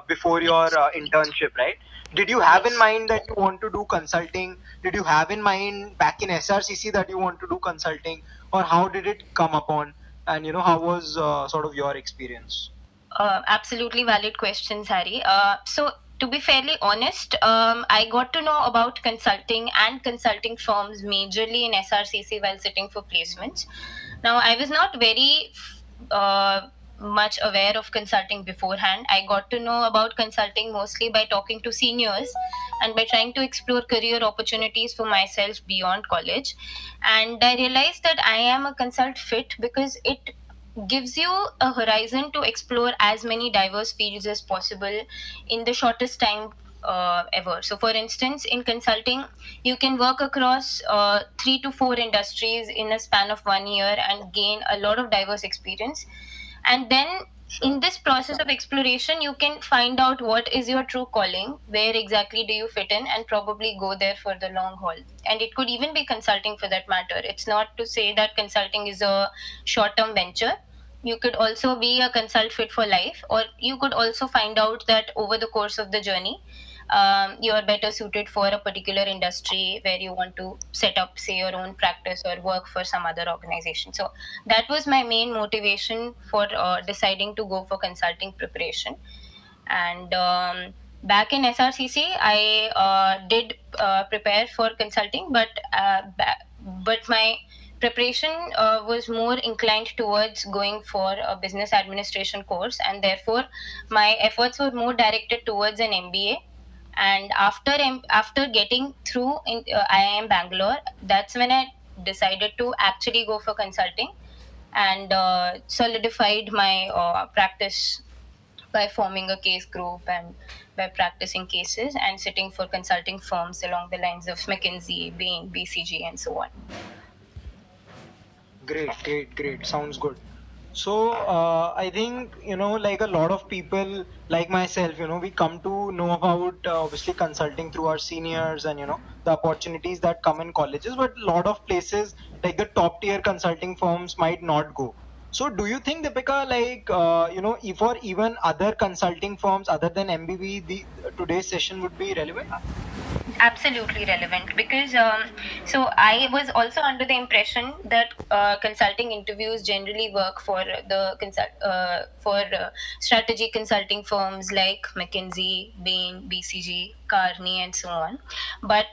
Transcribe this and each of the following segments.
before your internship, right? Did you have in Yes. mind that you want to do consulting? Did you have in mind back in SRCC that you want to do consulting, or how did it come upon? And how was sort of your experience? Absolutely valid questions, Harry. So, to be fairly honest, I got to know about consulting and consulting firms majorly in SRCC while sitting for placements. Now, I was not very uh, much aware of consulting beforehand. I got to know about consulting mostly by talking to seniors and by trying to explore career opportunities for myself beyond college. And I realized that I am a consult fit because it gives you a horizon to explore as many diverse fields as possible in the shortest time ever. So, for instance, in consulting, you can work across 3 to 4 industries in a span of 1 year and gain a lot of diverse experience. And then Sure. in this process of exploration, you can find out what is your true calling, where exactly do you fit in, and probably go there for the long haul. And it could even be consulting for that matter. It's not to say that consulting is a short term venture. You could also be a consult fit for life, or you could also find out that over the course of the journey, you are better suited for a particular industry where you want to set up, say, your own practice or work for some other organization. So that was my main motivation for deciding to go for consulting preparation. And back in SRCC, I did prepare for consulting, but my preparation was more inclined towards going for a business administration course, and therefore my efforts were more directed towards an MBA. And after getting through in IIM Bangalore, that's when I decided to actually go for consulting and solidified my practice by forming a case group and by practicing cases and sitting for consulting firms along the lines of McKinsey, Bain, BCG, and so on. Great, great, great. Sounds good. So, I think, like a lot of people like myself, we come to know about obviously consulting through our seniors and, the opportunities that come in colleges, but a lot of places like the top tier consulting firms might not go. So, do you think, Deepika, like, if or even other consulting firms other than MBB, today's session would be relevant? Absolutely relevant because so I was also under the impression that consulting interviews generally work for strategy consulting firms like McKinsey, Bain, BCG, Carney, and so on. But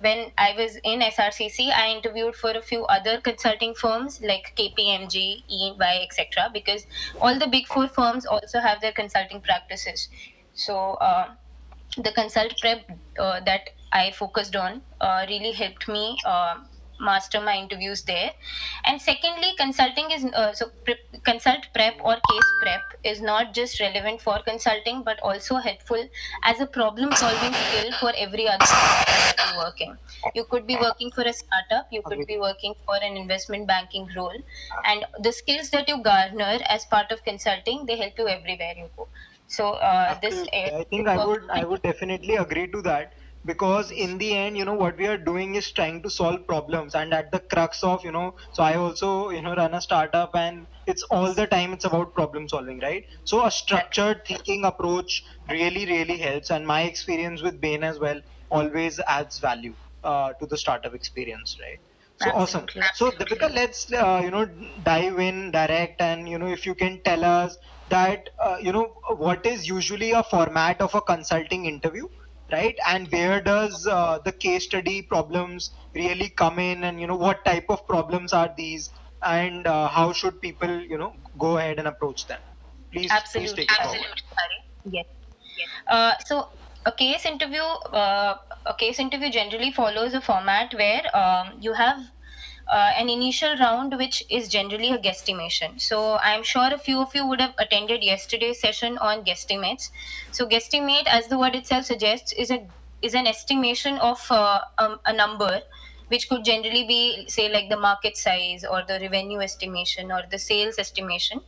when I was in SRCC, I interviewed for a few other consulting firms like KPMG, EY, etc. Because all the big four firms also have their consulting practices. So the consult prep that I focused on really helped me master my interviews there. And secondly, consulting is consult prep or case prep is not just relevant for consulting but also helpful as a problem solving skill for every other sector that you work in. You could be working for a startup, you could be working for an investment banking role, and the skills that you garner as part of consulting, they help you everywhere you go. So this Absolutely. I it think I works. would I would definitely agree to that because in the end, what we are doing is trying to solve problems and at the crux of, so I also, run a startup and it's all the time it's about problem solving, right? So a structured thinking approach really, really helps. And my experience with Bain as well always adds value to the startup experience, right? So awesome. Absolutely. So Deepika, let's dive in direct, and if you can tell us that what is usually a format of a consulting interview, right? And where does the case study problems really come in, and what type of problems are these, and how should people go ahead and approach them? Please Absolutely. take it forward. Absolutely. Yes. So a case interview generally follows a format where you have an initial round, which is generally a guesstimation. So I'm sure a few of you would have attended yesterday's session on guesstimates. So guesstimate, as the word itself suggests, is an estimation of a number, which could generally be, say, like the market size or the revenue estimation or the sales estimation.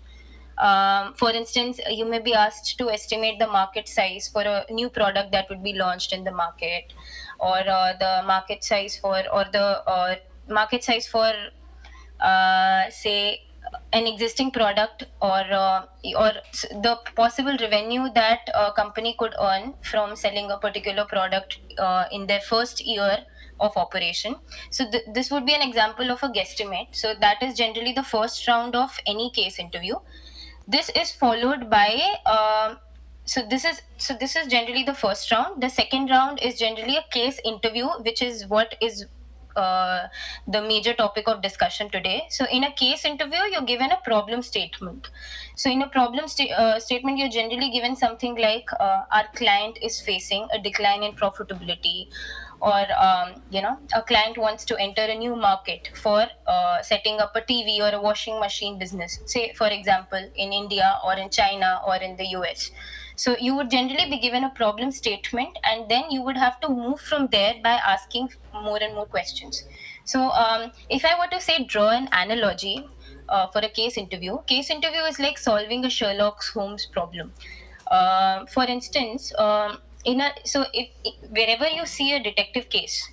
For instance, you may be asked to estimate the market size for a new product that would be launched in the market, or the market size for, or the market size for, say, an existing product, or the possible revenue that a company could earn from selling a particular product in their first year of operation. So this would be an example of a guesstimate. So that is generally the first round of any case interview. This is followed by this is generally the first round. The second round is generally a case interview, which is what is the major topic of discussion today. So in a case interview, you're given a problem statement. So in a statement, you're generally given something like, our client is facing a decline in profitability, or a client wants to enter a new market for setting up a TV or a washing machine business, say for example in India or in China or in the US. So you would generally be given a problem statement, and then you would have to move from there by asking more and more questions. So if I were to say, draw an analogy for a case interview is like solving a Sherlock Holmes problem. For instance, wherever you see a detective case,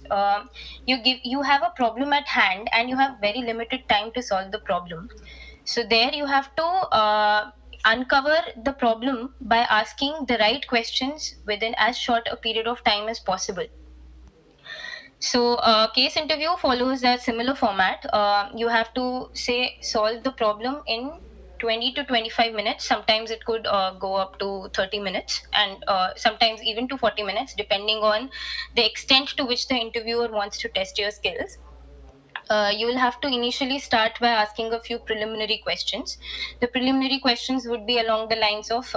you have a problem at hand and you have very limited time to solve the problem. So there you have to uncover the problem by asking the right questions within as short a period of time as possible. So, case interview follows a similar format. You have to say solve the problem in 20 to 25 minutes. Sometimes it could go up to 30 minutes, and sometimes even to 40 minutes, depending on the extent to which the interviewer wants to test your skills. You will have to initially start by asking a few preliminary questions. The preliminary questions would be along the lines of,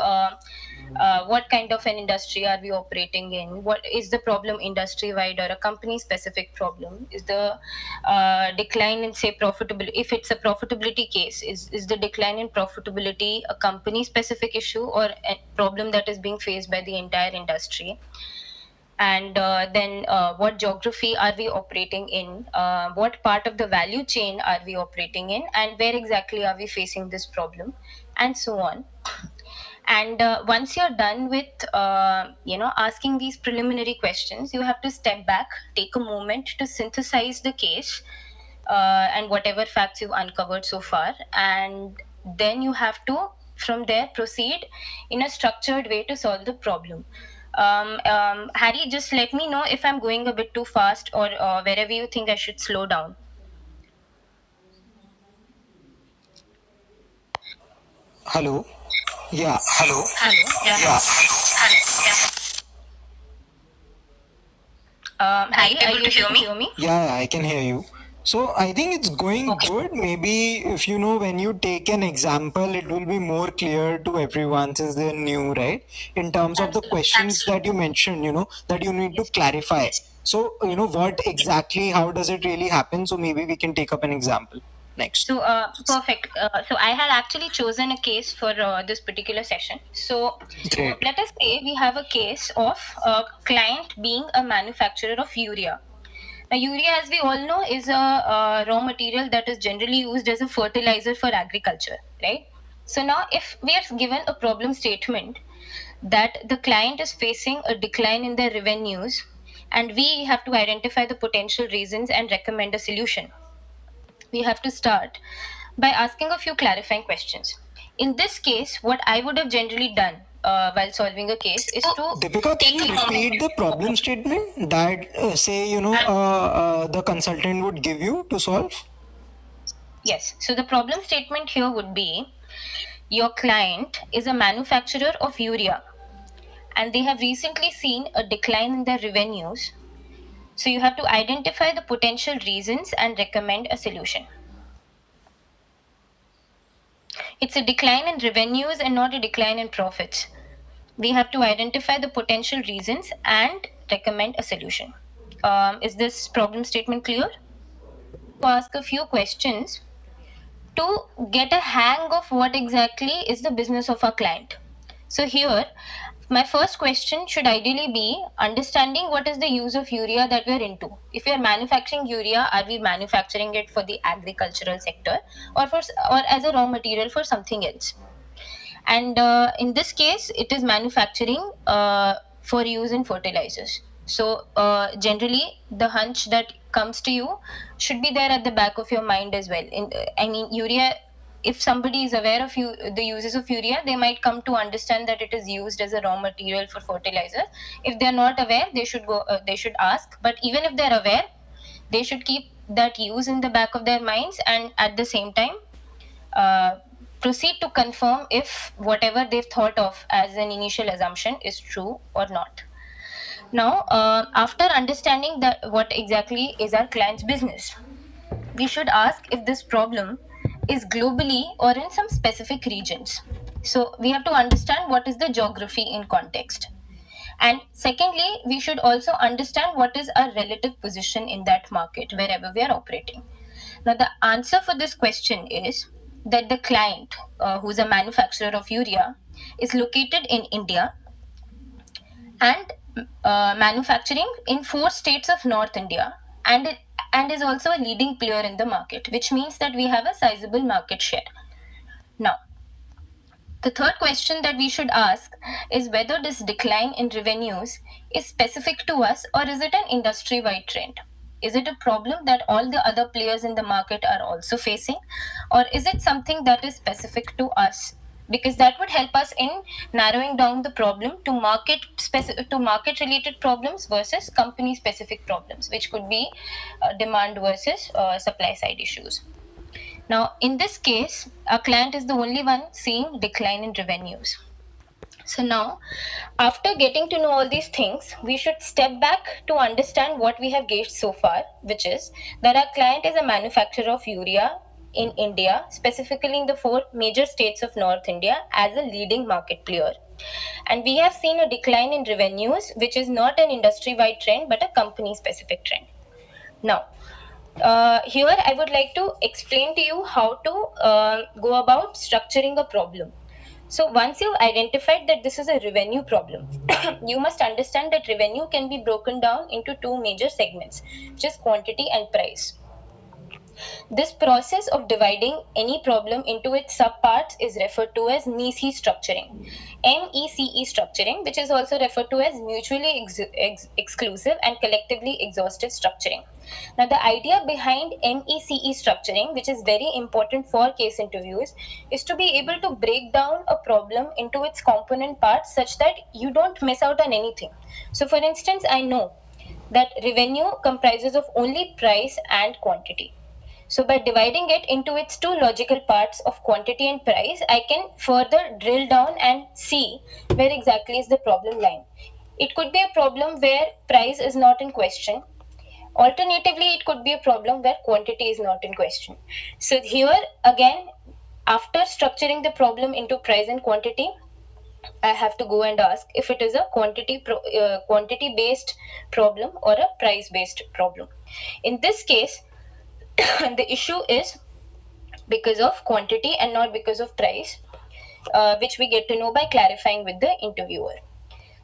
what kind of an industry are we operating in? What is the problem, industry wide or a company specific problem? Is the decline in, say, profitability, if it's a profitability case, is the decline in profitability a company specific issue or a problem that is being faced by the entire industry? And then what geography are we operating in, what part of the value chain are we operating in, and where exactly are we facing this problem, and so on. And once you're done with asking these preliminary questions, you have to step back, take a moment to synthesize the case, and whatever facts you've uncovered so far, and then you have to from there proceed in a structured way to solve the problem. Harry, just let me know if I'm going a bit too fast, or wherever you think I should slow down. Hello. Yeah. Hello. Yeah. Harry, are you able to hear me? Yeah, I can hear you. So I think it's going Okay. good. Maybe if you know when you take an example, it will be more clear to everyone since they're new, right? In terms of the Absolutely. questions that you mentioned, that you need to clarify. So, what exactly, how does it really happen? So maybe we can take up an example next. So, perfect. So, I had actually chosen a case for this particular session. So, Great. let us say we have a case of a client being a manufacturer of urea. Now, urea, as we all know, is a raw material that is generally used as a fertilizer for agriculture, right? So, now if we are given a problem statement that the client is facing a decline in their revenues, and we have to identify the potential reasons and recommend a solution, we have to start by asking a few clarifying questions. In this case, what I would have generally done while solving a case is to Deepika, can take you a moment. repeat the problem statement that, say, the consultant would give you to solve? Yes, so the problem statement here would be, your client is a manufacturer of urea and they have recently seen a decline in their revenues. So you have to identify the potential reasons and recommend a solution. It's a decline in revenues and not a decline in profits. We have to identify the potential reasons and recommend a solution. Is this problem statement clear? To ask a few questions to get a hang of what exactly is the business of our client. So, here, my first question should ideally be understanding what is the use of urea that we're into. If we are manufacturing urea, are we manufacturing it for the agricultural sector, or as a raw material for something else? And in this case, it is manufacturing for use in fertilizers. So generally, the hunch that comes to you should be there at the back of your mind as well. I mean, urea if somebody is aware of the uses of urea, they might come to understand that it is used as a raw material for fertilizer. If they are not aware, they should ask. But even if they're aware, they should keep that use in the back of their minds, and at the same time uh, proceed to confirm if whatever they've thought of as an initial assumption is true or not. Now, after understanding that what exactly is our client's business, we should ask if this problem is globally or in some specific regions. So we have to understand what is the geography in context. And secondly, we should also understand what is our relative position in that market wherever we are operating. Now, the answer for this question is that the client, who's a manufacturer of urea, is located in India and manufacturing in 4 states of North India, and is also a leading player in the market, which means that we have a sizable market share. Now, the third question that we should ask is whether this decline in revenues is specific to us or is it an industry wide trend? Is it a problem that all the other players in the market are also facing, or is it something that is specific to us? Because that would help us in narrowing down the problem to market related problems versus company specific problems, which could be demand versus supply side issues. Now, in this case, our client is the only one seeing decline in revenues. So now, after getting to know all these things, we should step back to understand what we have gauged so far, which is that our client is a manufacturer of urea in India, specifically in the 4 major states of North India, as a leading market player. And we have seen a decline in revenues, which is not an industry wide trend but a company specific trend. Now, here I would like to explain to you how to go about structuring a problem. So once you've identified that this is a revenue problem, you must understand that revenue can be broken down into 2 major segments, which is quantity and price. This process of dividing any problem into its subparts is referred to as MECE structuring. MECE structuring, which is also referred to as mutually exclusive and collectively exhaustive structuring. Now, the idea behind MECE structuring, which is very important for case interviews, is to be able to break down a problem into its component parts such that you don't miss out on anything. So, for instance, I know that revenue comprises of only price and quantity. So by dividing it into its 2 logical parts of quantity and price, I can further drill down and see where exactly is the problem lying. It could be a problem where price is not in question. Alternatively, it could be a problem where quantity is not in question. So here again, after structuring the problem into price and quantity, I have to go and ask if it is a quantity based problem or a price based problem. In this case, the issue is because of quantity and not because of price, which we get to know by clarifying with the interviewer.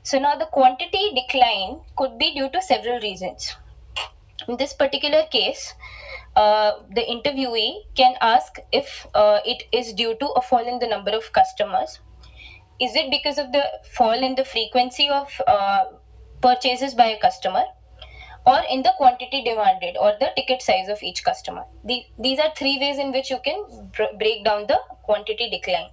So now the quantity decline could be due to several reasons. In this particular case, the interviewee can ask if it is due to a fall in the number of customers. Is it because of the fall in the frequency of purchases by a customer, or in the quantity demanded or the ticket size of each customer? These are 3 ways in which you can break down the quantity decline.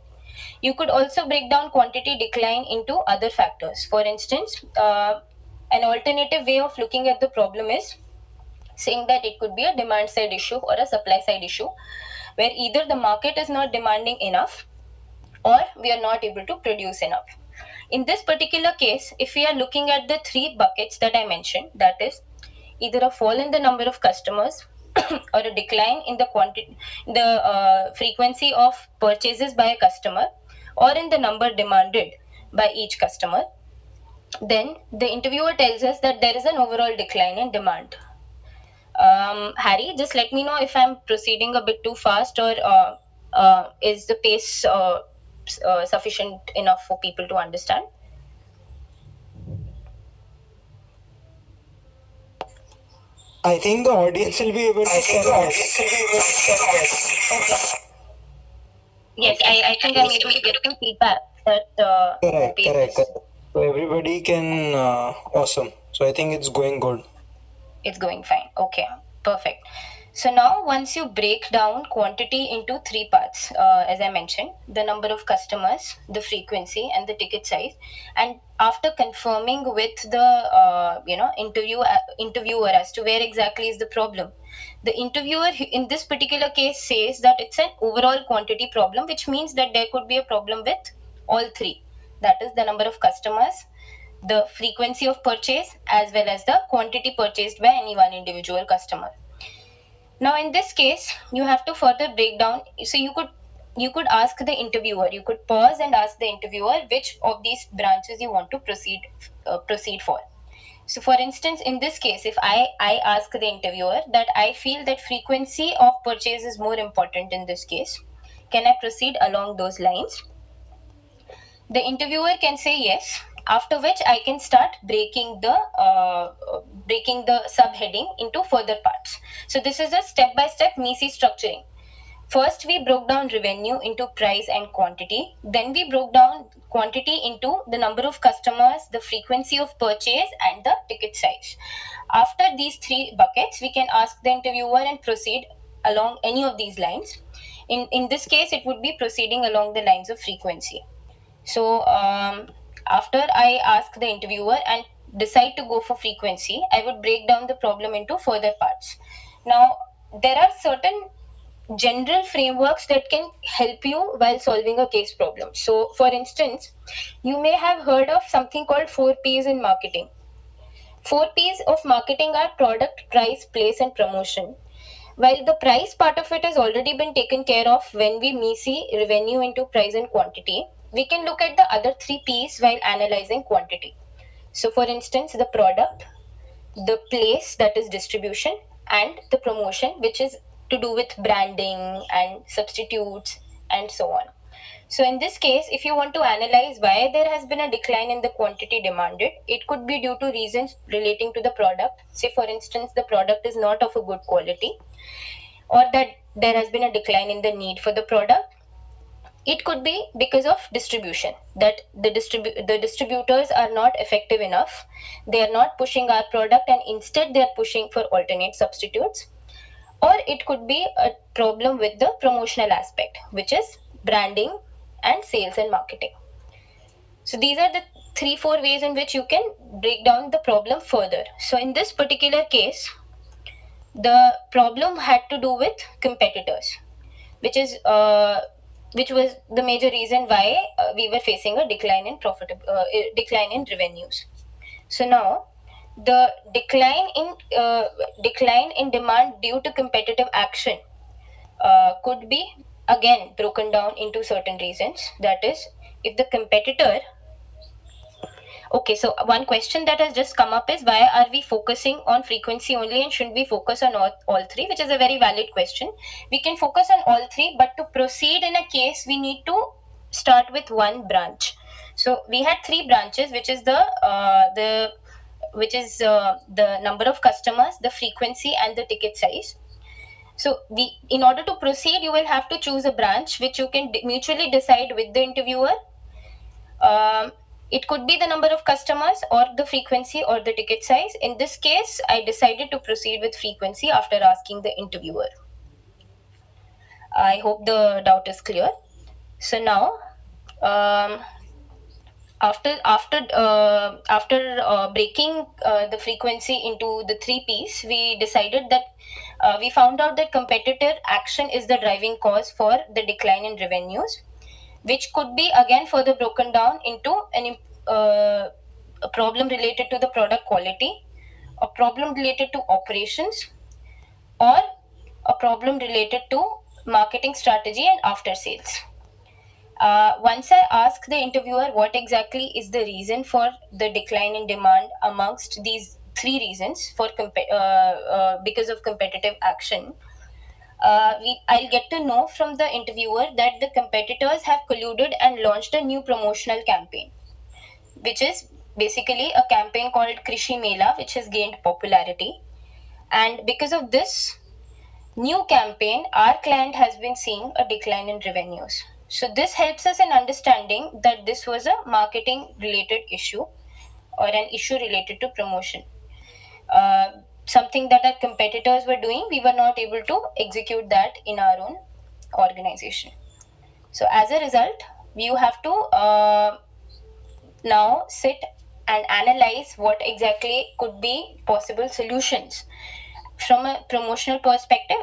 You could also break down quantity decline into other factors. For instance, an alternative way of looking at the problem is saying that it could be a demand side issue or a supply side issue, where either the market is not demanding enough or we are not able to produce enough. In this particular case, if we are looking at the 3 buckets that I mentioned, that is either a fall in the number of customers or a decline in the frequency of purchases by a customer, or in the number demanded by each customer, then the interviewer tells us that there is an overall decline in demand. Harry, just let me know if I'm proceeding a bit too fast, or is the pace sufficient enough for people to understand? I think the audience will be able to tell us. Okay. Yes, I think I'm able to get some feedback that the Correct, pace correct, is correct. So everybody can, awesome. So I think it's going good. it's going fine. Okay, perfect. So now once you break down quantity into three parts, as I mentioned, the number of customers, the frequency, and the ticket size, and after confirming with the interviewer as to where exactly is the problem, the interviewer in this particular case says that it's an overall quantity problem, which means that there could be a problem with all three. That is the number of customers, the frequency of purchase, as well as the quantity purchased by any one individual customer. Now in this case you have to further break down. So you could ask the interviewer, you could pause and ask the interviewer which of these branches you want to proceed for. So for instance, in this case, if I ask the interviewer that I feel that frequency of purchase is more important in this case, can I proceed along those lines? The interviewer can say yes, after which I can start breaking the subheading into further parts. So this is a step by step MECE structuring. First, we broke down revenue into price and quantity. Then we broke down quantity into the number of customers, the frequency of purchase, and the ticket size. After these three buckets, we can ask the interviewer and proceed along any of these lines. In this case, it would be proceeding along the lines of frequency. So after I ask the interviewer and decide to go for frequency, I would break down the problem into further parts. Now, there are certain general frameworks that can help you while solving a case problem. So, for instance, you may have heard of something called 4Ps in marketing. 4Ps of marketing are product, price, place, and promotion. While the price part of it has already been taken care of when we see revenue into price and quantity, we can look at the other three P's while analyzing quantity. So, for instance, the product, the place, that is distribution, and the promotion, which is to do with branding and substitutes and so on. So in this case, if you want to analyze why there has been a decline in the quantity demanded, it could be due to reasons relating to the product. Say for instance, the product is not of a good quality, or that there has been a decline in the need for the product. It could be because of distribution, that the distributors are not effective enough. They are not pushing our product and instead they are pushing for alternate substitutes. Or it could be a problem with the promotional aspect, which is branding and sales and marketing. So these are the 3-4 ways in which you can break down the problem further. So in this particular case, the problem had to do with competitors, which is which was the major reason why we were facing a decline in revenues. So now the decline in demand due to competitive action could be again broken down into certain reasons. That is, if the competitor. Okay, so one question that has just come up is why are we focusing on frequency only and shouldn't we focus on all three, which is a very valid question. We can focus on all three, but to proceed in a case, we need to start with one branch. So we had three branches, which is the number of customers, the frequency, and the ticket size. So in order to proceed, you will have to choose a branch which you can mutually decide with the interviewer. It could be the number of customers or the frequency or the ticket size. In this case, I decided to proceed with frequency after asking the interviewer. I hope the doubt is clear. So now, after breaking the frequency into the three P's, we decided that we found out that competitor action is the driving cause for the decline in revenues, which could be again further broken down into a problem related to the product quality, a problem related to operations, or a problem related to marketing strategy and after sales. Once I ask the interviewer what exactly is the reason for the decline in demand amongst these three reasons because of competitive action, I'll get to know from the interviewer that the competitors have colluded and launched a new promotional campaign, which is basically a campaign called Krishi Mela, which has gained popularity. And because of this new campaign, our client has been seeing a decline in revenues. So this helps us in understanding that this was a marketing related issue or an issue related to promotion. something that our competitors were doing, we were not able to execute that in our own organization. So as a result, you have to now sit and analyze what exactly could be possible solutions from a promotional perspective,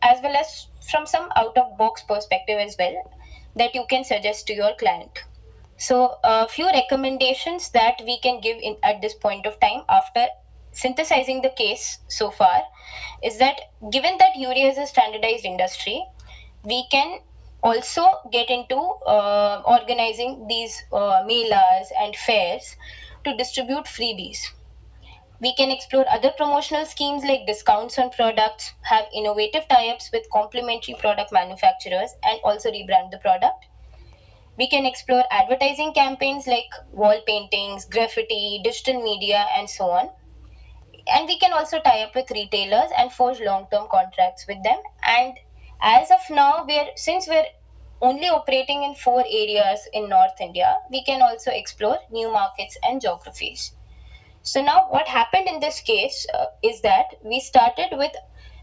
as well as from some out of box perspective as well, that you can suggest to your client. So a few recommendations that we can give at this point of time after synthesizing the case so far is that, given that urea is a standardized industry, we can also get into organizing these melas and fairs to distribute freebies. We can explore other promotional schemes like discounts on products, have innovative tie ups with complementary product manufacturers, and also rebrand the product. We can explore advertising campaigns like wall paintings, graffiti, digital media, and so on. And we can also tie up with retailers and forge long-term contracts with them. And as of now, since we're only operating in 4 areas in North India, we can also explore new markets and geographies. So now what happened in this case is that we started with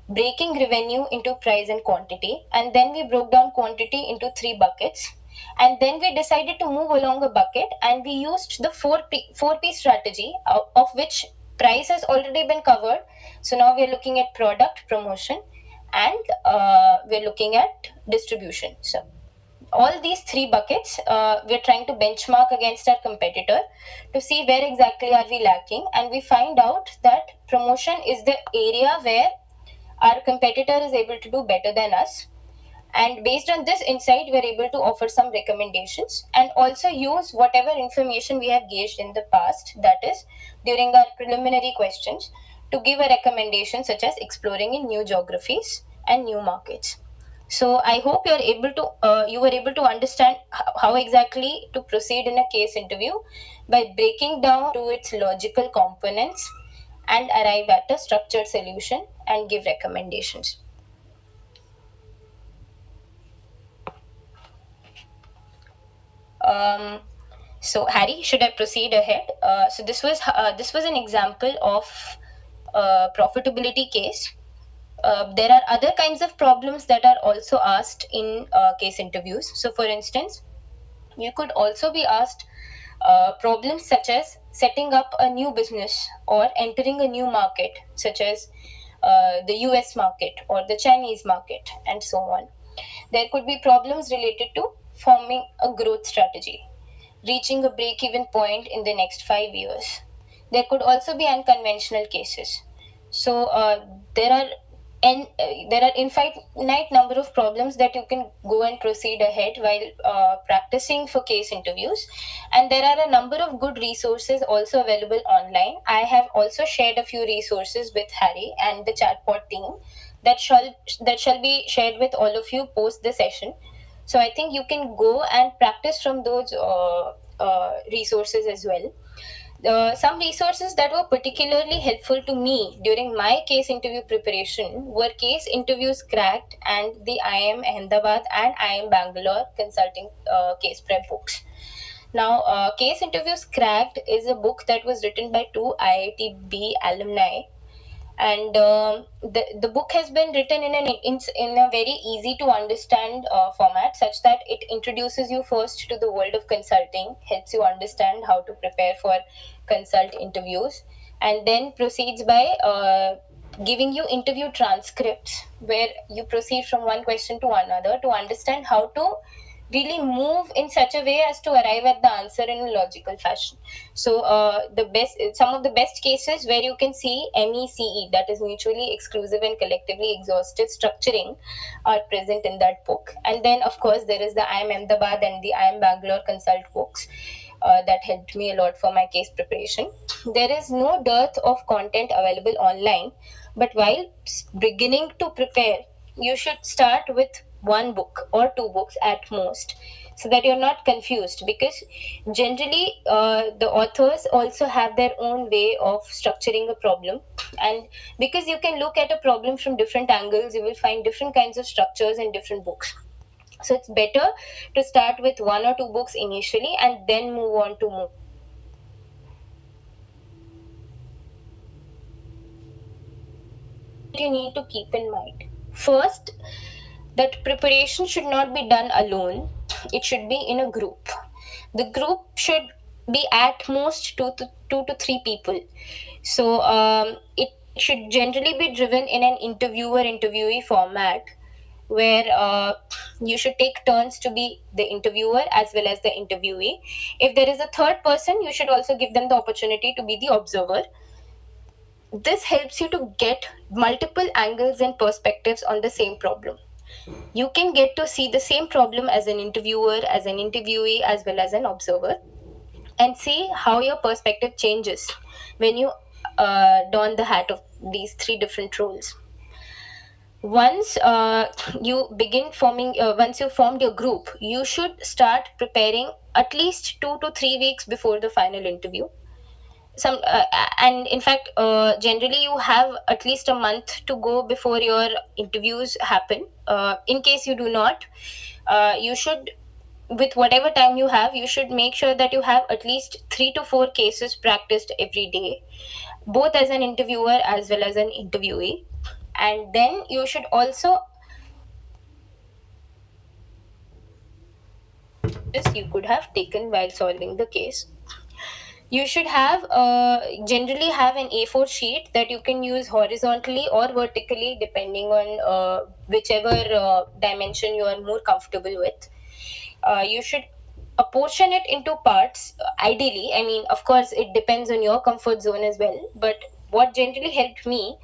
breaking revenue into price and quantity, and then we broke down quantity into 3 buckets, and then we decided to move along a bucket, and we used the 4P strategy, of which price has already been covered. So now we're looking at product promotion, and we're looking at distribution. So all these 3 buckets, we're trying to benchmark against our competitor to see where exactly are we lacking, and we find out that promotion is the area where our competitor is able to do better than us. And based on this insight, we're able to offer some recommendations and also use whatever information we have gauged in the past, that is during our preliminary questions, to give a recommendation such as exploring in new geographies and new markets. So I hope you were able to understand how exactly to proceed in a case interview by breaking down to its logical components and arrive at a structured solution and give recommendations. Um, so Harry, should I proceed ahead? So this was an example of profitability case. There are other kinds of problems that are also asked in case interviews. So, for instance, you could also be asked problems such as setting up a new business or entering a new market, such as the US market or the Chinese market, and so on. There could be problems related to forming a growth strategy, reaching a break even point in the next 5 years. There could also be unconventional cases. So there are there are infinite number of problems that you can go and proceed ahead while practicing for case interviews, and there are a number of good resources also available online. I have also shared a few resources with Harry and the chatbot team that shall be shared with all of you post the session. So I think you can go and practice from those resources as well. Some resources that were particularly helpful to me during my case interview preparation were Case Interviews Cracked and the IIM Ahmedabad and IIM Bangalore Consulting Case Prep books. Now, Case Interviews Cracked is a book that was written by 2 IITB alumni, and the book has been written in a very easy to understand format, such that it introduces you first to the world of consulting, helps you understand how to prepare for consult interviews, and then proceeds by giving you interview transcripts where you proceed from one question to another to understand how to really move in such a way as to arrive at the answer in a logical fashion. So some of the best cases where you can see MECE, that is mutually exclusive and collectively exhaustive structuring, are present in that book. And then of course there is the IIM Ahmedabad and the IIM Bangalore consult books that helped me a lot for my case preparation. There is no dearth of content available online, but while beginning to prepare, you should start with 1 book or 2 books at most, so that you're not confused, because generally the authors also have their own way of structuring a problem, and because you can look at a problem from different angles, you will find different kinds of structures in different books. So it's better to start with 1 or 2 books initially and then move on to more. you need to keep in mind. First, that preparation should not be done alone, it should be in a group. The group should be at most two to three people. So it should generally be driven in an interviewer interviewee format, where you should take turns to be the interviewer as well as the interviewee. If there is a third person, you should also give them the opportunity to be the observer. This helps you to get multiple angles and perspectives on the same problem. You can get to see the same problem as an interviewer, as an interviewee, as well as an observer, and see how your perspective changes when you don the hat of these three different roles. Once you begin forming, once you formed your group, you should start preparing at least 2 to 3 weeks before the final interview. And in fact, generally you have at least a month to go before your interviews happen. In case you do not, you should, with whatever time you have, you should make sure that you have at least 3 to 4 cases practiced every day, both as an interviewer as well as an interviewee. And then you should also, this you could have taken while solving the case. You should have generally have an A4 sheet that you can use horizontally or vertically depending on whichever dimension you are more comfortable with. You should apportion it into parts, ideally. I mean, of course it depends on your comfort zone as well, but what generally helped me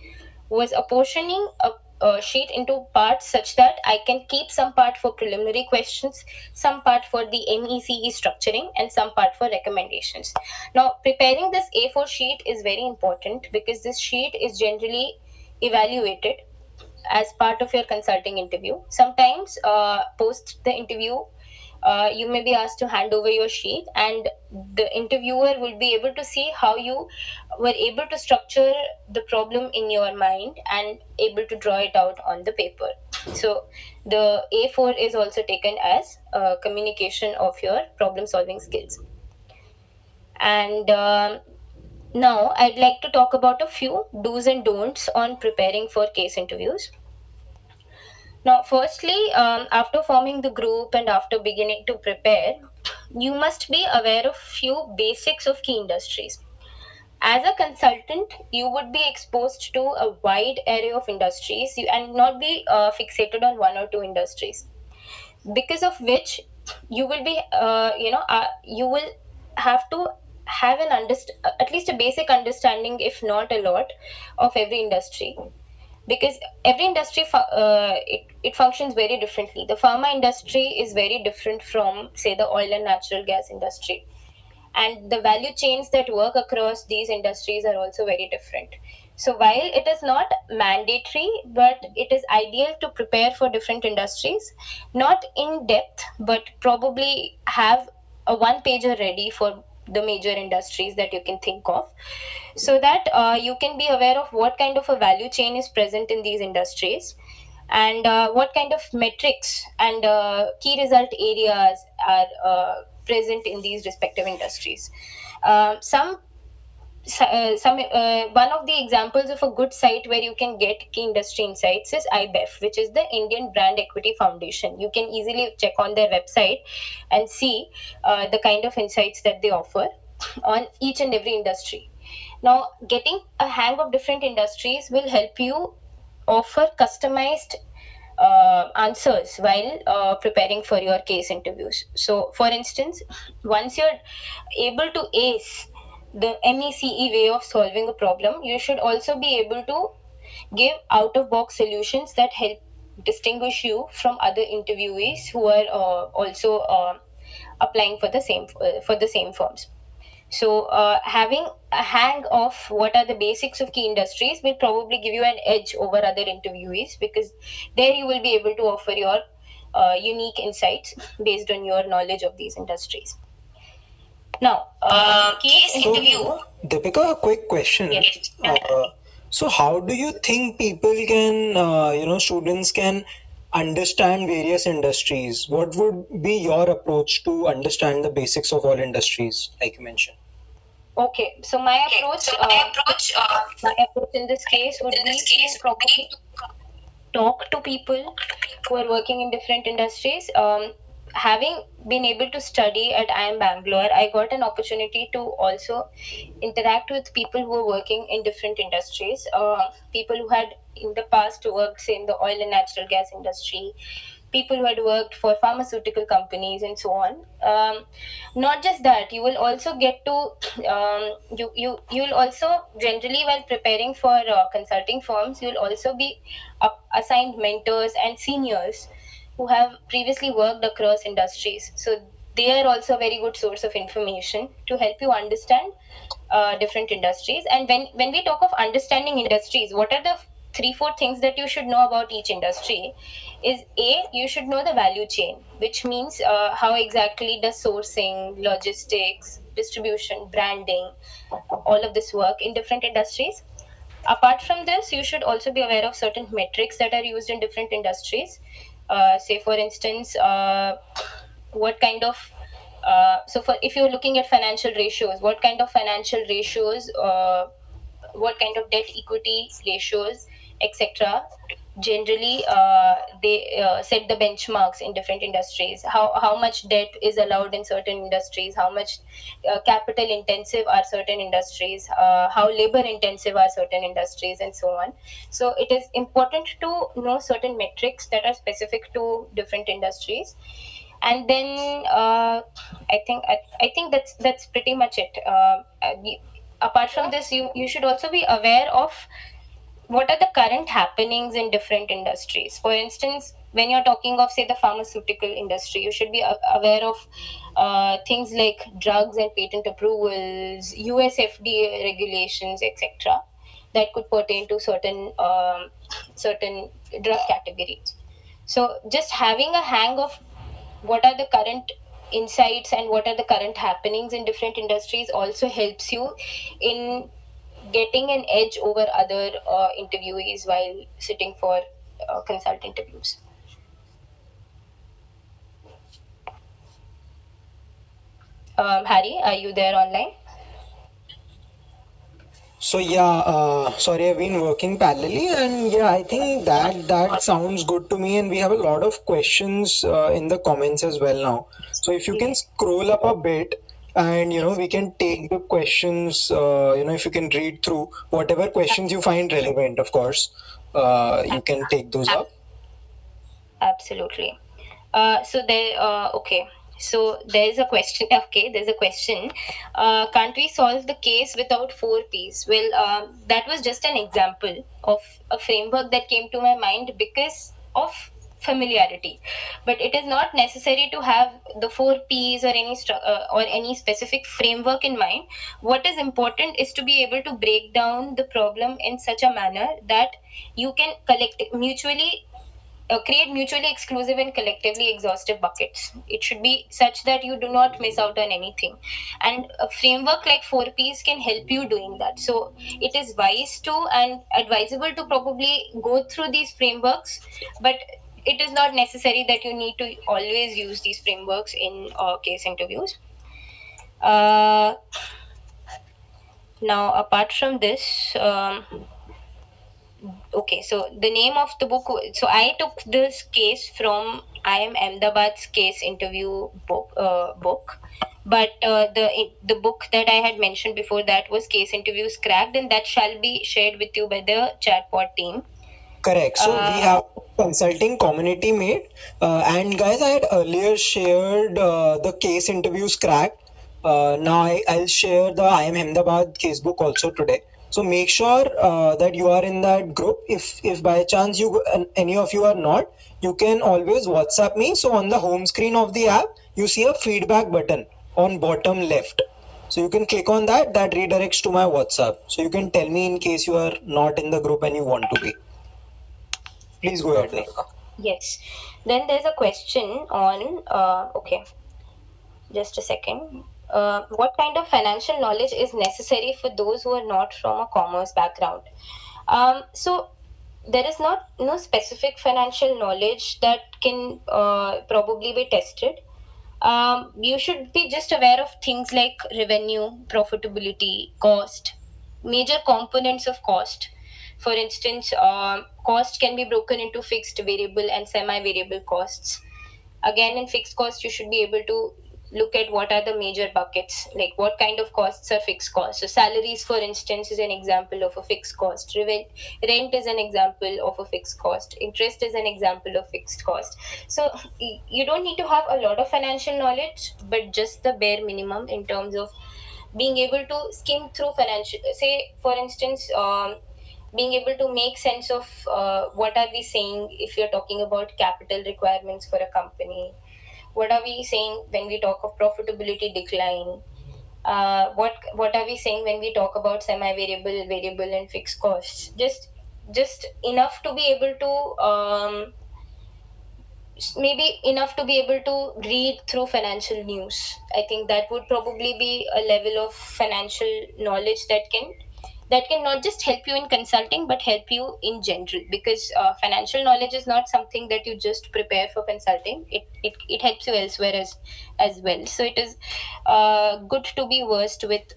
was apportioning a sheet into parts such that I can keep some part for preliminary questions, some part for the MECE structuring, and some part for recommendations. Now, preparing this A4 sheet is very important because this sheet is generally evaluated as part of your consulting interview. Sometimes, post the interview, you may be asked to hand over your sheet, and the interviewer will be able to see how you were able to structure the problem in your mind and able to draw it out on the paper. So the A4 is also taken as a communication of your problem solving skills. And now I'd like to talk about a few do's and don'ts on preparing for case interviews. Now, firstly, after forming the group and after beginning to prepare, you must be aware of few basics of key industries. As a consultant, you would be exposed to a wide array of industries and not be fixated on one or two industries, because of which you will be, you will have to have at least a basic understanding, if not a lot, of every industry, because every industry it functions very differently. The pharma industry is very different from, say, the oil and natural gas industry, and the value chains that work across these industries are also very different. So while it is not mandatory, but it is ideal to prepare for different industries, not in depth, but probably have a one pager ready for the major industries that you can think of, so that you can be aware of what kind of a value chain is present in these industries, and what kind of metrics and key result areas are present in these respective industries. One of the examples of a good site where you can get key industry insights is IBEF, which is the Indian Brand Equity Foundation. You can easily check on their website and see the kind of insights that they offer on each and every industry. Now, getting a hang of different industries will help you offer customized answers while preparing for your case interviews. So, for instance, once you're able to ace the MECE way of solving a problem, you should also be able to give out of box solutions that help distinguish you from other interviewees who are also applying for the same firms. So, having a hang of what are the basics of key industries will probably give you an edge over other interviewees, because there you will be able to offer your unique insights based on your knowledge of these industries. Now, case interview. Deepika, a quick question. Yes. So how do you think people can, students can understand various industries? What would be your approach to understand the basics of all industries, like you mentioned? Okay, so my approach, my approach in this case would be to probably talk to people who are working in different industries. Having been able to study at IIM Bangalore, I got an opportunity to also interact with people who are working in different industries. People who had in the past worked, say, in the oil and natural gas industry, people who had worked for pharmaceutical companies, and so on. Not just that, you will also get to you will also generally, while preparing for consulting firms, you'll also be assigned mentors and seniors who have previously worked across industries. So they are also a very good source of information to help you understand different industries. And when we talk of understanding industries, what are the three four things that you should know about each industry? Is A, you should know the value chain, which means how exactly does sourcing, logistics, distribution, branding, all of this work in different industries. Apart from this, you should also be aware of certain metrics that are used in different industries. Say, for instance, what kind of so for if you're looking at financial ratios, what kind of financial ratios, what kind of debt equity ratios, etc. Generally, they set the benchmarks in different industries. How much debt is allowed in certain industries, how much capital intensive are certain industries, how labor intensive are certain industries, and so on. So it is important to know certain metrics that are specific to different industries. And then I think that's pretty much it. Apart from this, you should also be aware of what are the current happenings in different industries. For instance, when you're talking of, say, the pharmaceutical industry, you should be aware of things like drugs and patent approvals, US FDA regulations, etc., that could pertain to certain drug categories. So just having a hang of what are the current insights and what are the current happenings in different industries also helps you in getting an edge over other interviewees while sitting for consult interviews. Harry, are you there online? So yeah, sorry, I've been working parallelly, and yeah, I think that sounds good to me. And we have a lot of questions in the comments as well now. So if you can Yes. scroll up a bit, and we can take the questions. If you can read through whatever questions you find relevant, of course, you can take those up. Absolutely. Okay. So there's a question. Okay, there's a question. Can't we solve the case without four P's? Well, that was just an example of a framework that came to my mind because of familiarity. But it is not necessary to have the four P's or or any specific framework in mind. What is important is to be able to break down the problem in such a manner that you can create mutually exclusive and collectively exhaustive buckets. It should be such that you do not miss out on anything. And a framework like 4Ps can help you doing that. So it is wise to and advisable to probably go through these frameworks, but it is not necessary that you need to always use these frameworks in case interviews. Uh, Now, apart from this, okay, so the name of the book. So I took this case from I am Ahmedabad's case interview book, but the book that I had mentioned before that was Case Interviews Cracked, and that shall be shared with you by the chatbot team. Correct. So we Uh, have consulting community made, and guys, I had earlier shared the case interviews cracked. Now I'll share the I am Ahmedabad casebook also today. So make sure that you are in that group. If by chance any of you are not, you can always WhatsApp me. So on the home screen of the app, you see a feedback button on bottom left. So you can click on that. That redirects to my WhatsApp. So you can tell me in case you are not in the group and you want to be. Please go ahead, Perfect. Deepika. Yes. Then there's a question on. Okay, just a second. What kind of financial knowledge is necessary for those who are not from a commerce background? So there is not no specific financial knowledge that can probably be tested. You should be just aware of things like revenue, profitability, cost, major components of cost. For instance, cost can be broken into fixed, variable, and semi variable costs. Again, in fixed costs, you should be able to look at what are the major buckets, like what kind of costs are fixed costs. So salaries, for instance, is an example of a fixed cost. Rent is an example of a fixed cost. Interest is an example of fixed cost. So you don't need to have a lot of financial knowledge, but just the bare minimum in terms of being able to skim through financial, say for instance, being able to make sense of what are we saying if you're talking about capital requirements for a company, what are we saying when we talk of profitability decline, what are we saying when we talk about semi variable, variable and fixed costs. Just enough to be able to maybe enough to be able to read through financial news. I think that would probably be a level of financial knowledge that can not just help you in consulting but help you in general, because financial knowledge is not something that you just prepare for consulting. It helps you elsewhere as well. So it is good to be versed with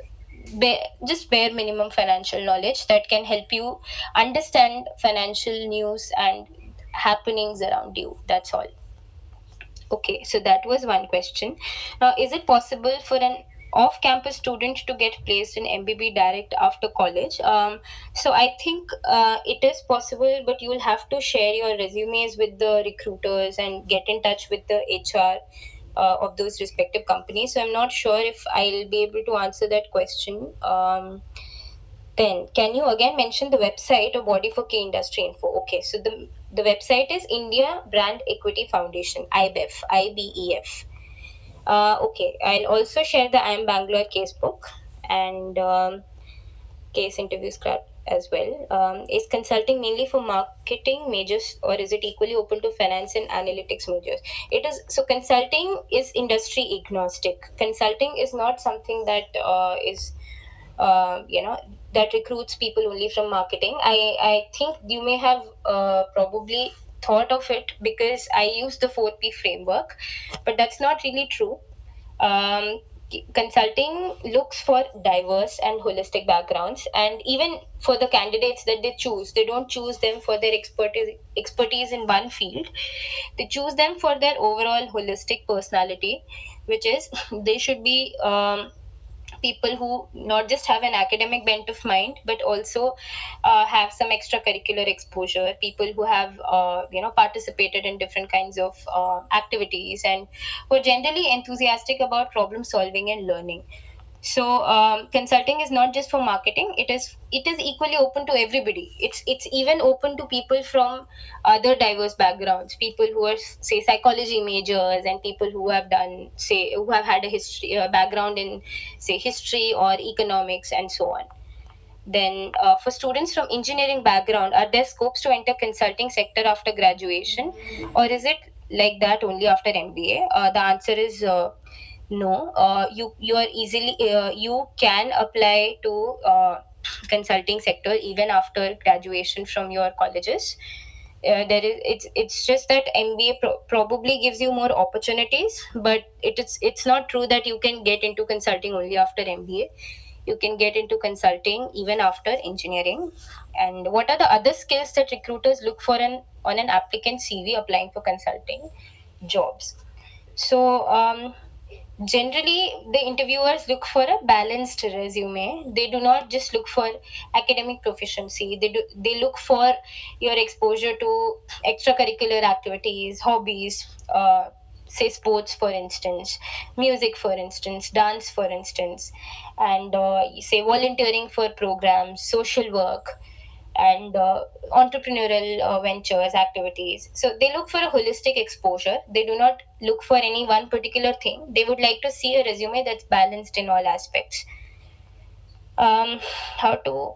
just bare minimum financial knowledge that can help you understand financial news and happenings around you. That's all. Okay, so that was one question. Now, is it possible for an off campus student to get placed in MBB direct after college? So, I think it is possible, but you will have to share your resumes with the recruiters and get in touch with the HR of those respective companies. So, I'm not sure if I'll be able to answer that question. Then, can you again mention the website of Body for K Industry Info? Okay, so the website is India Brand Equity Foundation, IBEF, IBEF. Okay, I'll also share the I am Bangalore casebook and case interview script as well. Is consulting mainly for marketing majors, or is it equally open to finance and analytics majors? It is. So consulting is industry agnostic. Consulting is not something that is you know that recruits people only from marketing. I think you may have probably thought of it because I use the 4P framework, but that's not really true. um, Consulting looks for diverse and holistic backgrounds, and even for the candidates that they choose, they don't choose them for their expertise in one field. They choose them for their overall holistic personality, which is they should be people who not just have an academic bent of mind but also have some extracurricular exposure, people who have participated in different kinds of activities and who are generally enthusiastic about problem solving and learning. So consulting is not just for marketing. It is equally open to everybody. It's even open to people from other diverse backgrounds, people who are say psychology majors and people who have done say who have had a history background in say history or economics and so on. Then for students from engineering background, are there scopes to enter consulting sector after graduation, or is it like that only after MBA? The answer is no. You are easily you can apply to consulting sector even after graduation from your colleges. There is it's just that MBA probably gives you more opportunities, but it's not true that you can get into consulting only after MBA. You can get into consulting even after engineering. And what are the other skills that recruiters look for on an applicant CV applying for consulting jobs? So generally, the interviewers look for a balanced resume. They do not just look for academic proficiency. They look for your exposure to extracurricular activities, hobbies, say sports, for instance, music, for instance, dance, for instance, and say volunteering for programs, social work, and entrepreneurial ventures, activities. So they look for a holistic exposure. They do not look for any one particular thing. They would like to see a resume that's balanced in all aspects. How to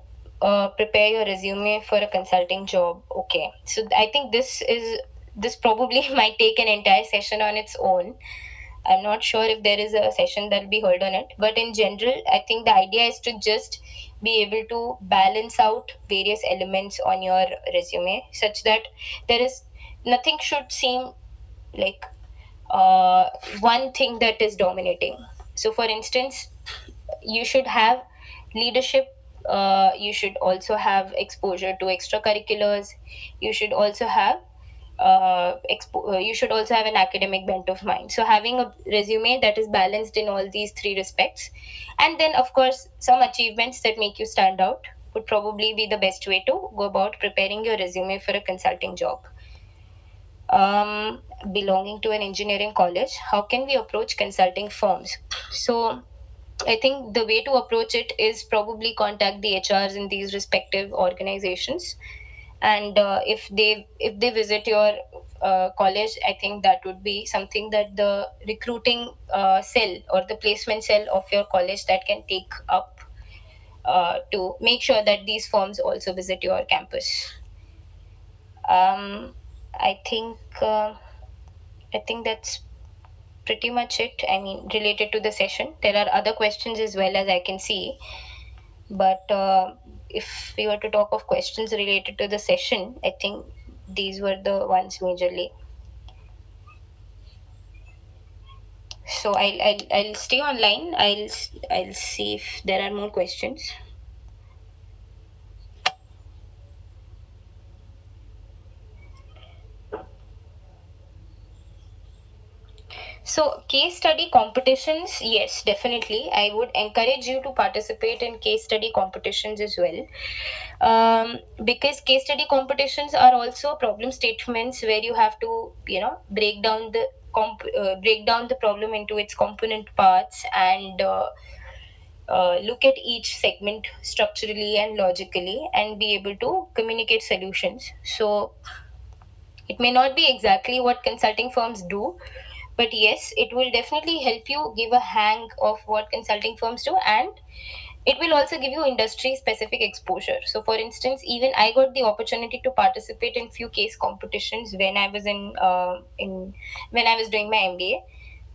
prepare your resume for a consulting job? Okay, so I think this probably might take an entire session on its own. I'm not sure if there is a session that will be held on it, but in general, I think the idea is to just be able to balance out various elements on your resume such that there is nothing should seem like uh, one thing that is dominating. So, for instance, you should have leadership. You should also have exposure to extracurriculars. You should also have you should also have an academic bent of mind. So having a resume that is balanced in all these three respects, and then of course some achievements that make you stand out, would probably be the best way to go about preparing your resume for a consulting job. Belonging to an engineering college, how can we approach consulting firms? So I think the way to approach it is probably contact the HRs in these respective organizations, and if they visit your college, I think that would be something that the recruiting cell or the placement cell of your college that can take up to make sure that these firms also visit your campus. um, I think I think that's pretty much it. I mean, related to the session, there are other questions as well, as I can see. But if we were to talk of questions related to the session, I think these were the ones majorly. So I'll stay online. I'll see if there are more questions. So, case study competitions, yes, definitely. I would encourage you to participate in case study competitions as well. Because case study competitions are also problem statements where you have to, break down the problem into its component parts, and look at each segment structurally and logically, and be able to communicate solutions. So, it may not be exactly what consulting firms do, but yes, it will definitely help you give a hang of what consulting firms do, and it will also give you industry specific exposure. So, for instance, even I got the opportunity to participate in few case competitions when I was in when I was doing my MBA.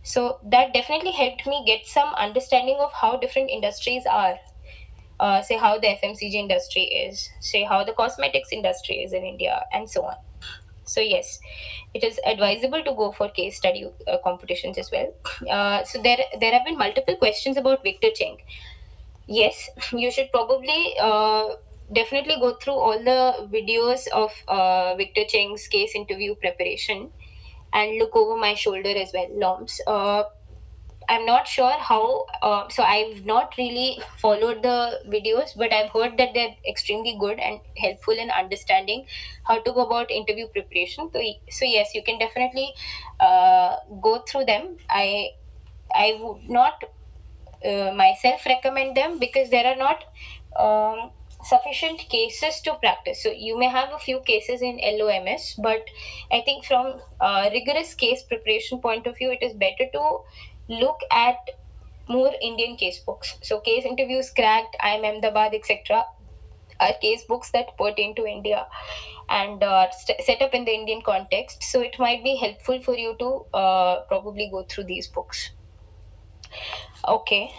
So that definitely helped me get some understanding of how different industries are. Say how the FMCG industry is, say how the cosmetics industry is in India, and so on. So yes, it is advisable to go for case study competitions as well. So there have been multiple questions about Victor Cheng. Yes, you should probably definitely go through all the videos of Victor Cheng's case interview preparation, and look over my shoulder as well, LOMS. I'm not sure how. So I've not really followed the videos, but I've heard that they're extremely good and helpful in understanding how to go about interview preparation. So yes, you can definitely go through them. I would not myself recommend them because there are not sufficient cases to practice. So you may have a few cases in LOMS, but I think from a rigorous case preparation point of view, it is better to look at more Indian case books. So case interviews cracked, IIM Ahmedabad, etc. are case books that pertain to India and set up in the Indian context. So it might be helpful for you to probably go through these books. Okay.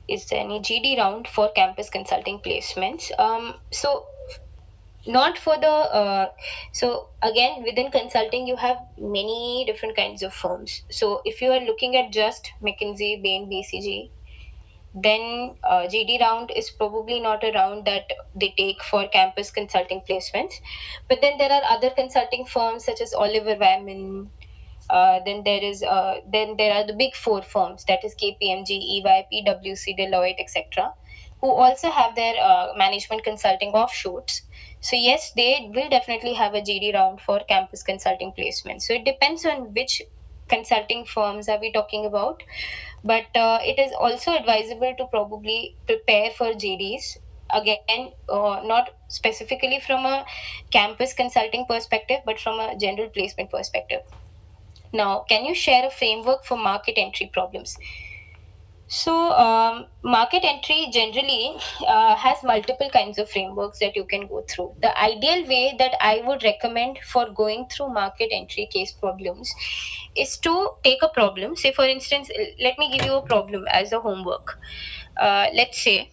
Is there any GD round for campus consulting placements? So not for the so again, within consulting you have many different kinds of firms. So if you are looking at just McKinsey, Bain, BCG, then GD round is probably not a round that they take for campus consulting placements. But then there are other consulting firms such as Oliver Wyman. Then there are the big four firms, that is KPMG, EY, PwC, Deloitte, etc., who also have their management consulting offshoots. So yes, they will definitely have a GD round for campus consulting placements. So it depends on which consulting firms are we talking about, but it is also advisable to probably prepare for GDs again, not specifically from a campus consulting perspective, but from a general placement perspective. Now, can you share a framework for market entry problems? So, market entry generally has multiple kinds of frameworks that you can go through. The ideal way that I would recommend for going through market entry case problems is to take a problem. Say, for instance, let me give you a problem as a homework. Let's say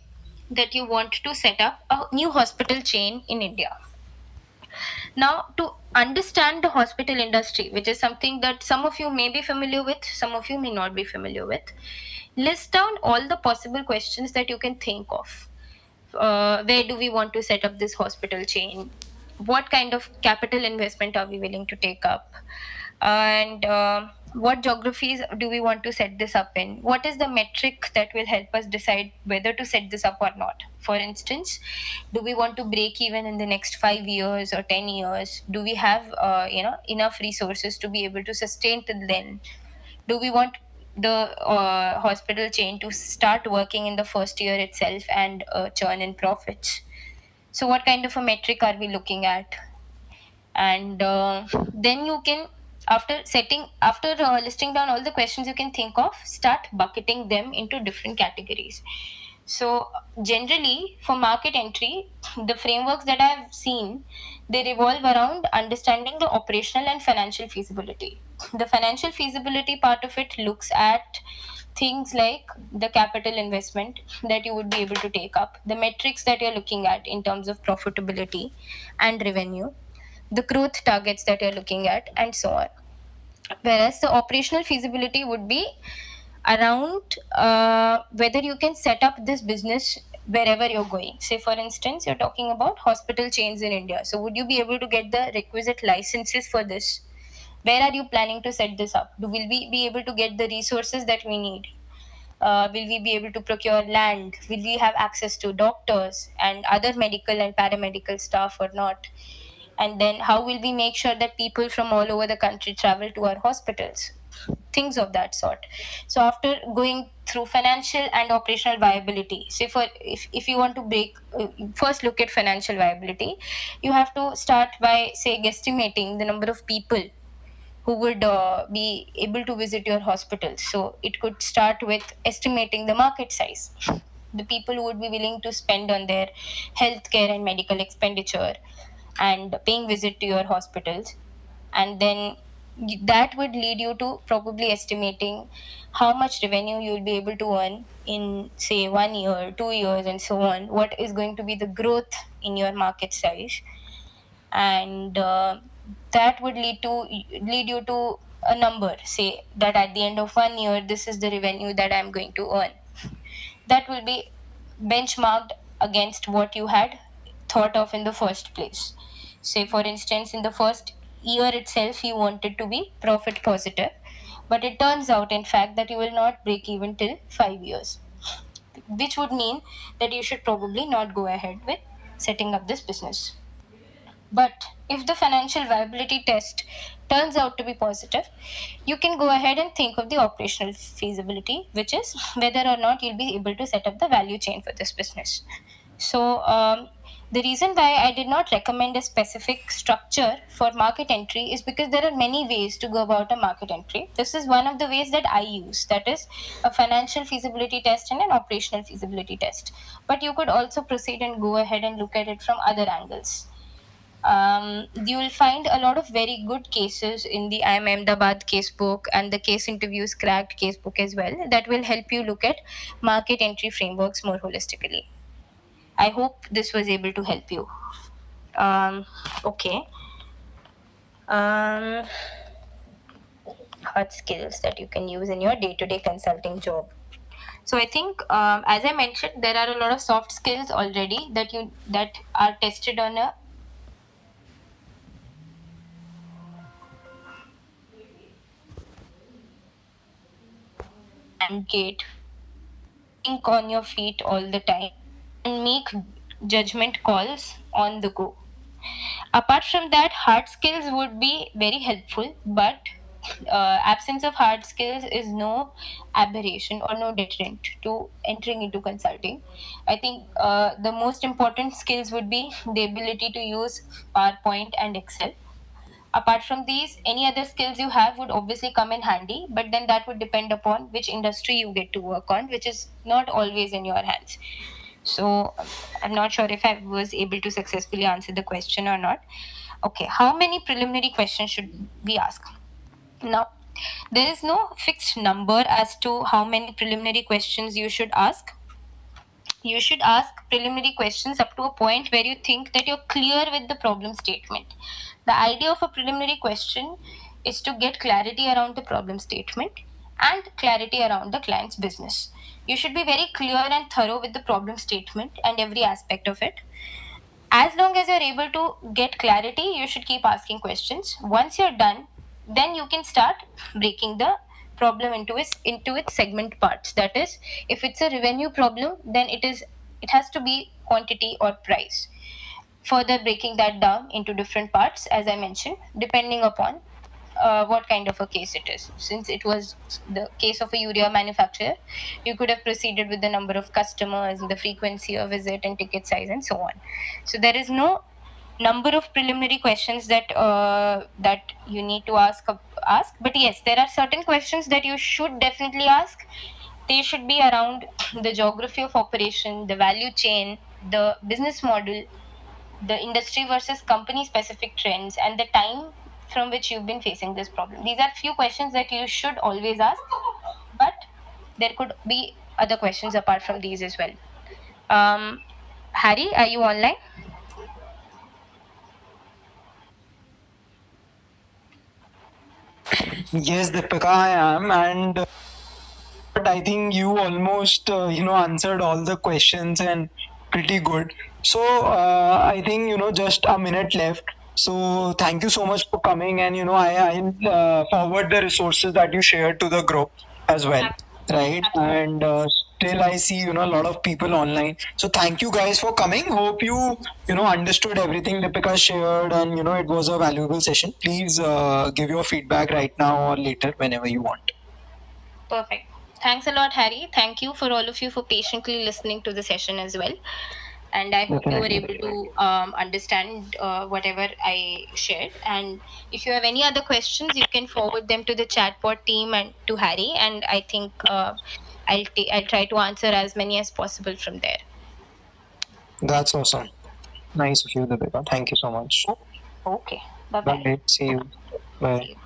that you want to set up a new hospital chain in India. Now, to understand the hospital industry, which is something that some of you may be familiar with, some of you may not be familiar with, list down all the possible questions that you can think of. Where do we want to set up this hospital chain? What kind of capital investment are we willing to take up? And what geographies do we want to set this up in? What is the metric that will help us decide whether to set this up or not? For instance, do we want to break even in the next 5 years or 10 years? Do we have enough resources to be able to sustain till then? Do we want the hospital chain to start working in the first year itself and churn in profits? So what kind of a metric are we looking at? And then you can, after listing down all the questions you can think of, start bucketing them into different categories. So generally for market entry, the frameworks that I've seen, they revolve around understanding the operational and financial feasibility. The financial feasibility part of it looks at things like the capital investment that you would be able to take up, the metrics that you're looking at in terms of profitability and revenue, the growth targets that you're looking at, and so on. Whereas the operational feasibility would be around whether you can set up this business wherever you're going. Say, for instance, you're talking about hospital chains in India. So, would you be able to get the requisite licenses for this? Where are you planning to set this up? Will we be able to get the resources that we need? Will we be able to procure land? Will we have access to doctors and other medical and paramedical staff or not? And then how will we make sure that people from all over the country travel to our hospitals? Things of that sort. So after going through financial and operational viability, say for if you want to first look at financial viability, you have to start by, say, guesstimating the number of people who would be able to visit your hospital. So it could start with estimating the market size, the people who would be willing to spend on their healthcare and medical expenditure and paying visit to your hospitals. And then that would lead you to probably estimating how much revenue you will be able to earn in, say, 1 year, 2 years, and so on. What is going to be the growth in your market size? And that would lead you to a number, say that at the end of 1 year this is the revenue that I'm going to earn. That will be benchmarked against what you had thought of in the first place. Say, for instance, in the first year itself, you wanted to be profit positive, but it turns out, in fact, that you will not break even till 5 years, which would mean that you should probably not go ahead with setting up this business. But if the financial viability test turns out to be positive, you can go ahead and think of the operational feasibility, which is whether or not you'll be able to set up the value chain for this business. So, the reason why I did not recommend a specific structure for market entry is because there are many ways to go about a market entry. This is one of the ways that I use, that is a financial feasibility test and an operational feasibility test. But you could also proceed and go ahead and look at it from other angles. You will find a lot of very good cases in the IIM Ahmedabad casebook and the Case Interviews Cracked casebook as well, that will help you look at market entry frameworks more holistically. I hope this was able to help you. Okay. Um, Hard skills that you can use in your day-to-day consulting job. So I think, as I mentioned, there are a lot of soft skills already that are tested on a and gate. Think on your feet all the time and make judgment calls on the go. Apart from that, hard skills would be very helpful, but absence of hard skills is no aberration or no deterrent to entering into consulting. I think the most important skills would be the ability to use PowerPoint and Excel. Apart from these, any other skills you have would obviously come in handy, but then that would depend upon which industry you get to work on, which is not always in your hands. So I'm not sure if I was able to successfully answer the question or not. Okay, how many preliminary questions should we ask? Now, there is no fixed number as to how many preliminary questions you should ask. you should ask preliminary questions up to a point where you think that you're clear with the problem statement. The idea of a preliminary question is to get clarity around the problem statement and clarity around the client's business. You should be very clear and thorough with the problem statement and every aspect of it. As long as you're able to get clarity, you should keep asking questions. Once you're done, then you can start breaking the problem into its segment parts. That is, if it's a revenue problem, then it has to be quantity or price. Further breaking that down into different parts, as I mentioned, depending upon what kind of a case it is. Since it was the case of a urea manufacturer, you could have proceeded with the number of customers, the frequency of visit, and ticket size, and so on. So there is no number of preliminary questions that you need to ask. But yes, there are certain questions that you should definitely ask. They should be around the geography of operation, the value chain, the business model, the industry versus company specific trends, and the time from which you've been facing this problem. These are few questions that you should always ask, but there could be other questions apart from these as well. Harry, are you online? Yes, Deepika, I am, and but I think you almost answered all the questions and pretty good. So I think just a minute left. So thank you so much for coming, and I forward the resources that you shared to the group as well, right? And still I see a lot of people online. So thank you guys for coming. Hope you understood everything Deepika shared, and it was a valuable session. Please give your feedback right now or later whenever you want. Perfect. Thanks a lot, Harry. Thank you for all of you for patiently listening to the session as well. And I hope you were able to understand whatever I shared. And if you have any other questions, you can forward them to the chatbot team and to Harry. And I think I'll try to answer as many as possible from there. That's awesome. Nice of you, Deepika. Thank you so much. Okay. Bye bye. Bye. See you. Bye. See you.